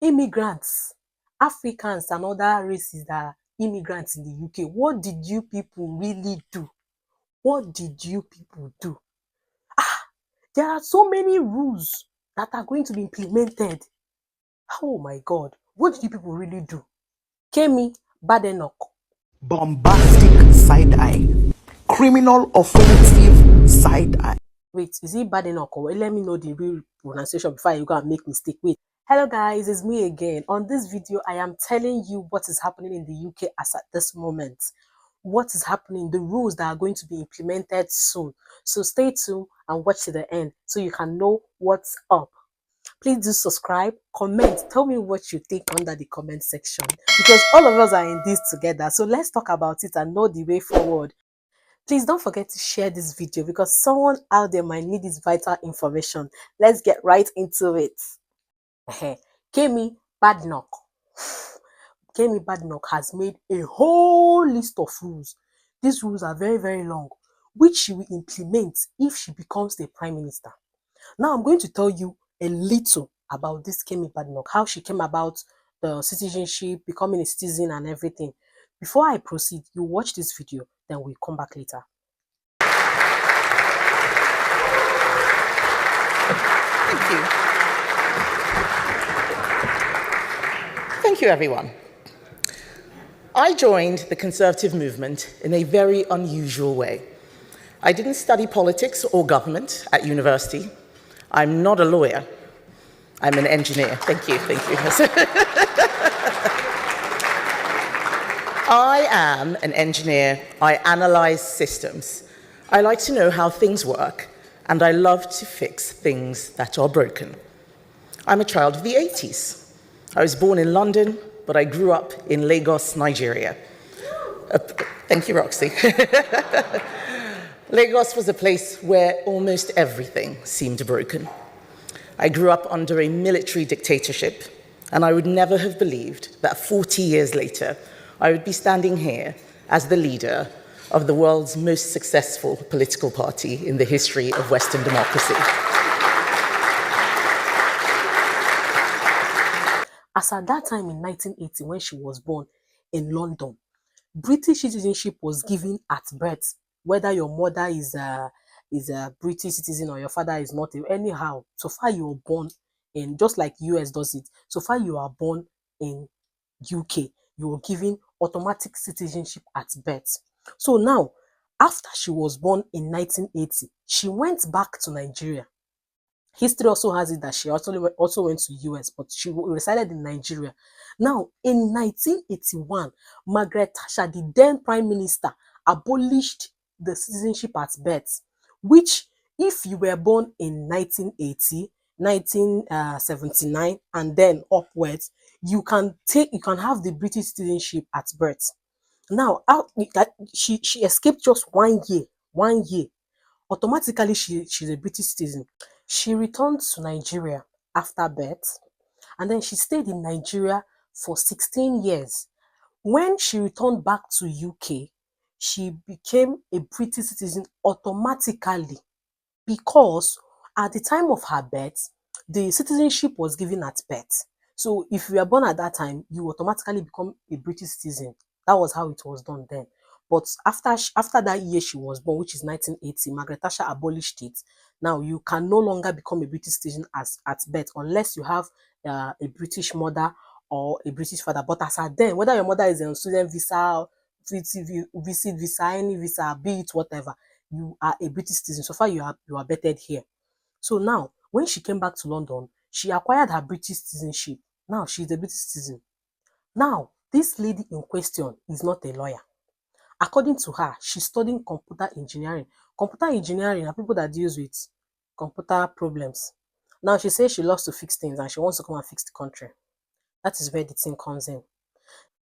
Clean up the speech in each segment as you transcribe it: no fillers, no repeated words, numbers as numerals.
Immigrants, Africans and other races that are immigrants in the UK, what did you people really do? What did you people do? There are so many rules that are going to be implemented. Oh my God, what did you people really do? Kemi Badenoch. Bombastic side eye. Criminal offensive side eye. Wait, is it Badenoch or let me know the real pronunciation before you go and make mistake? Wait. Hello guys, it's me again. On this video, I am telling you what is happening in the UK as at this moment. What is happening, the rules that are going to be implemented soon. So stay tuned and watch to the end so you can know what's up. Please do subscribe, comment, tell me what you think under the comment section because all of us are in this together. So let's talk about it and know the way forward. Please don't forget to share this video because someone out there might need this vital information. Let's get right into it. Kemi Badenoch. Kemi Badenoch has made a whole list of rules. These rules are very, very long, which she will implement if she becomes the Prime Minister. Now, I'm going to tell you a little about this Kemi Badenoch, how she came about the citizenship, becoming a citizen and everything. Before I proceed, you watch this video, then we'll come back later. Thank you. Thank you, everyone. I joined the Conservative movement in a very unusual way. I didn't study politics or government at university. I'm not a lawyer. I'm an engineer. Thank you, thank you. I am an engineer. I analyze systems. I like to know how things work, and I love to fix things that are broken. I'm a child of the 80s. I was born in London, but I grew up in Lagos, Nigeria. Thank you, Roxy. Lagos was a place where almost everything seemed broken. I grew up under a military dictatorship, and I would never have believed that 40 years later, I would be standing here as the leader of the world's most successful political party in the history of Western democracy. As at that time in 1980, when she was born in London, British citizenship was given at birth, whether your mother is a British citizen or your father is not. Anyhow, so far you were born in, just like US does it, so far you are born in UK, you were given automatic citizenship at birth. So now, after she was born in 1980, she went back to Nigeria. History also has it that she also went to US, but she resided in Nigeria. Now, in 1981, Margaret Thatcher, the then Prime Minister, abolished the citizenship at birth, which if you were born in 1980, 1979, and then upwards, you can have the British citizenship at birth. Now, she escaped just 1 year. 1 year. Automatically, she's a British citizen. She returned to Nigeria after birth, and then she stayed in Nigeria for 16 years. When she returned back to UK, she became a British citizen automatically because at the time of her birth, the citizenship was given at birth. So if you were born at that time, you automatically become a British citizen. That was how it was done then. But after that year she was born, which is 1980, Margaret Thatcher abolished it. Now you can no longer become a British citizen at birth unless you have a British mother or a British father. But as at then, whether your mother is on student visa, visit visa, any visa, be it whatever, you are a British citizen. So far you are bettered here. So now, when she came back to London, she acquired her British citizenship. Now she's a British citizen. Now, this lady in question is not a lawyer. According to her, she's studying computer engineering. Computer engineering are people that deals with computer problems. Now, she says she loves to fix things and she wants to come and fix the country. That is where the thing comes in.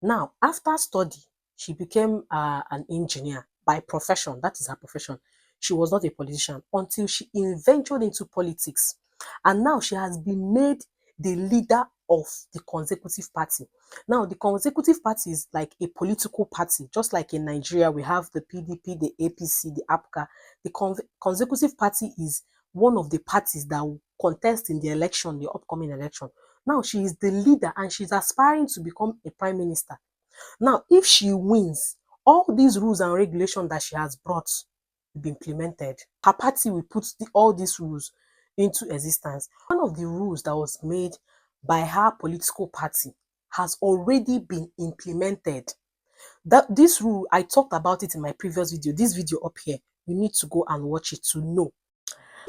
Now, after study, she became an engineer by profession. That is her profession. She was not a politician until she ventured into politics. And now she has been made the leader of the Consecutive Party. Now, the Consecutive Party is like a political party. Just like in Nigeria, we have the PDP, the APC, the APGA. The Consecutive Party is one of the parties that will contest in the election, the upcoming election. Now she is the leader and she's aspiring to become a prime minister. Now, if she wins, all these rules and regulations that she has brought will be implemented. Her party will put all these rules into existence. One of the rules that was made by her political party has already been implemented. This rule, I talked about it in my previous video. This video up here, you need to go and watch it to know.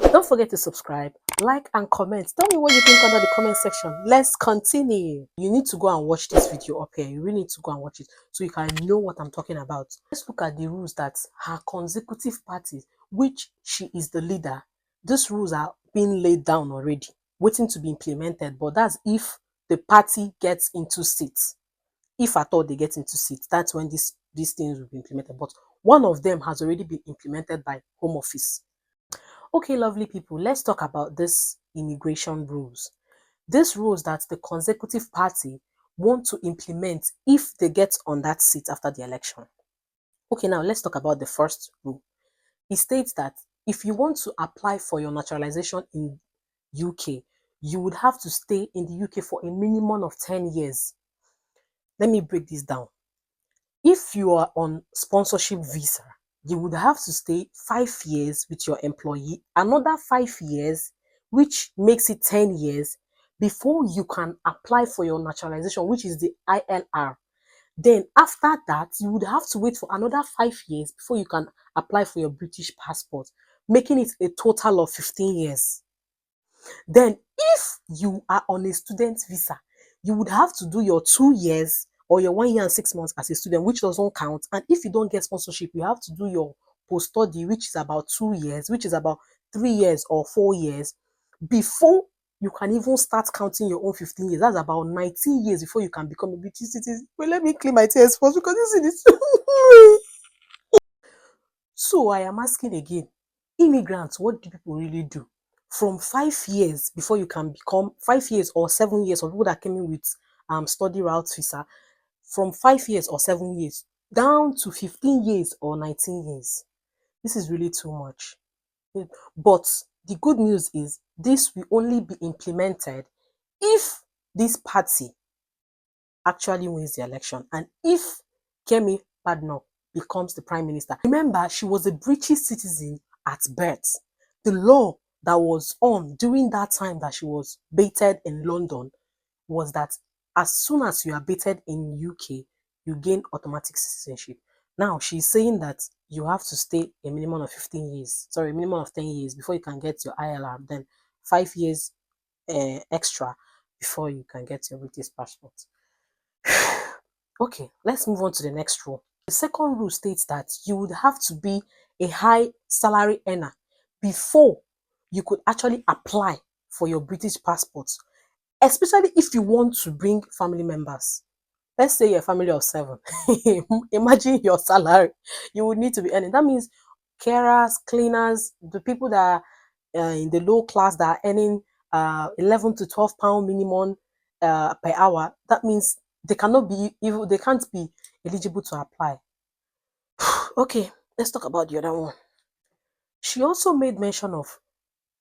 Don't forget to subscribe, like, and comment. Tell me what you think under the comment section. Let's continue. You need to go and watch this video up here. You really need to go and watch it so you can know what I'm talking about. Let's look at the rules that her consecutive parties, which she is the leader, these rules are being laid down already, waiting to be implemented. But that's if the party gets into seats. If at all they get into seats, that's when these things will be implemented. But one of them has already been implemented by Home Office. Okay, lovely people, let's talk about this immigration rules. These rules that the consecutive party want to implement if they get on that seat after the election. Okay, now let's talk about the first rule. It states that if you want to apply for your naturalization in UK, you would have to stay in the UK for a minimum of 10 years. Let me break this down. If you are on sponsorship visa, you would have to stay 5 years with your employee, another 5 years, which makes it 10 years, before you can apply for your naturalization, which is the ILR. Then after that, you would have to wait for another 5 years before you can apply for your British passport, making it a total of 15 years. Then if you are on a student visa, you would have to do your 2 years or your 1 year and 6 months as a student, which doesn't count. And if you don't get sponsorship, you have to do your post-study, which is about 2 years, which is about 3 years or 4 years, before you can even start counting your own 15 years. That's about 19 years before you can become a British citizen. Well, let me clean my tears first because this is So I am asking again, immigrants, what do people really do? From 5 years before you can become 5 years or 7 years, or people that came in with study route visa, from 5 years or 7 years down to 15 years or 19 years. This is really too much. But the good news is this will only be implemented if this party actually wins the election and if Kemi Badenoch becomes the prime minister. Remember, she was a British citizen at birth. The law that was on during that time that she was baited in London was that as soon as you are baited in UK, you gain automatic citizenship. Now she's saying that you have to stay a minimum of 15 years, sorry, a minimum of 10 years before you can get your ILR, then 5 years extra before you can get your British passport. Okay, let's move on to the next rule. The second rule states that you would have to be a high salary earner before you could actually apply for your British passport, especially if you want to bring family members. Let's say you're a family of 7. Imagine your salary you would need to be earning. That means carers, cleaners, the people that are in the low class that are earning 11 to 12 pound minimum per hour. That means they cannot be even they can't be eligible to apply. Okay, let's talk about the other one. She also made mention of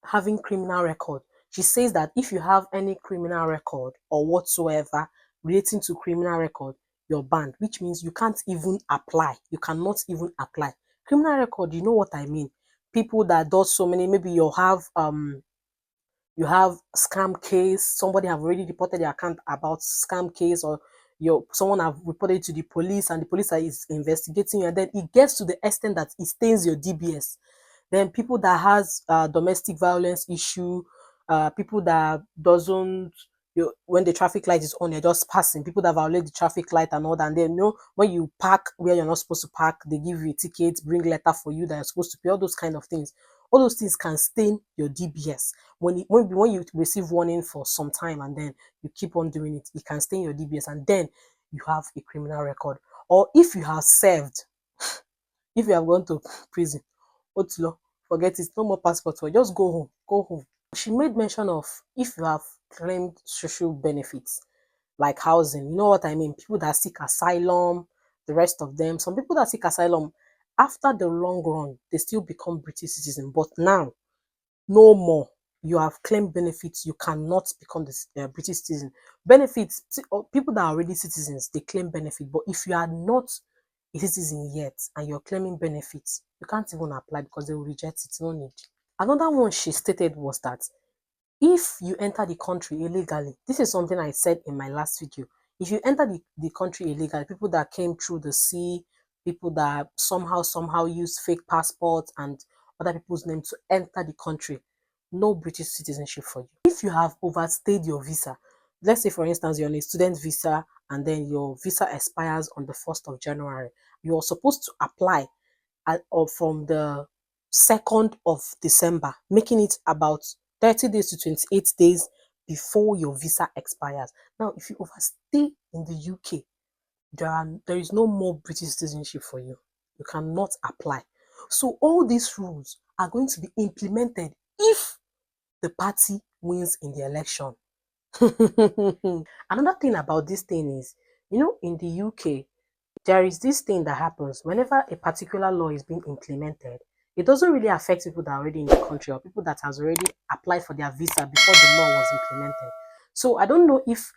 having criminal record. She says that if you have any criminal record or whatsoever relating to criminal record, you're banned, which means you can't even apply. You cannot even apply. Criminal record, you know what I mean? People that does so many, maybe you have scam case, somebody have already reported their account about scam case, or someone have reported it to the police and the police is investigating you, and then it gets to the extent that it stains your DBS. Then people that has domestic violence issue, people that doesn't, when the traffic light is on, you're just passing. People that violate the traffic light and all that. And then when you park where you're not supposed to park, they give you a ticket, bring letter for you that you're supposed to pay. All those kind of things. All those things can stain your DBS. When you receive warning for some time and then you keep on doing it, it can stain your DBS, and then you have a criminal record. Or if you have served, if you have gone to prison, Otilo, forget it, no more passport, just go home, go home. She made mention of if you have claimed social benefits like housing, you know what I mean, people that seek asylum, the rest of them. Some people that seek asylum, after the long run, they still become British citizens, but now, no more. you have claimed benefits, you cannot become the British citizen. Benefits, people that are already citizens, they claim benefit. But if you are not a citizen yet and you're claiming benefits, you can't even apply because they will reject it. No need. Another one she stated was that if you enter the country illegally, this is something I said in my last video. If you enter the country illegally, people that came through the sea, people that somehow use fake passports and other people's names to enter the country, no British citizenship for you. If you have overstayed your visa, let's say for instance you're on a student visa and then your visa expires on the 1st of January, you're supposed to apply or from the 2nd of December, making it about 30 days to 28 days before your visa expires. Now, if you overstay in the UK, there is no more British citizenship for you. You cannot apply. So all these rules are going to be implemented if the party wins in the election. Another thing about this thing is, in the UK, there is this thing that happens whenever a particular law is being implemented. It doesn't really affect people that are already in the country or people that has already applied for their visa before the law was implemented. So I don't know if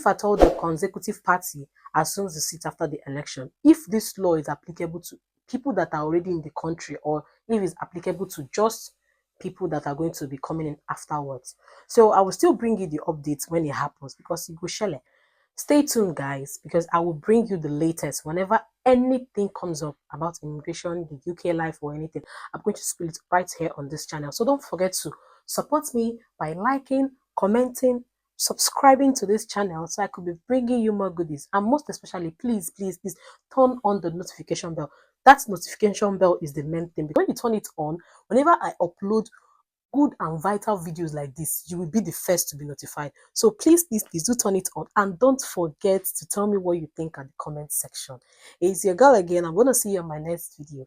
at all the consecutive party assumes the seat after the election, if this law is applicable to people that are already in the country or if it's applicable to just people that are going to be coming in afterwards. So I will still bring you the updates when it happens because it will share. Stay tuned, guys, because I will bring you the latest whenever anything comes up about immigration, the UK life, or anything. I'm going to spill it right here on this channel. So don't forget to support me by liking, commenting, subscribing to this channel so I could be bringing you more goodies. And most especially, please, please, please turn on the notification bell. That notification bell is the main thing. Because when you turn it on, whenever I upload good and vital videos like this, you will be the first to be notified. So please, please, please do turn it on and don't forget to tell me what you think at the comment section. It's your girl again. I'm going to see you on my next video.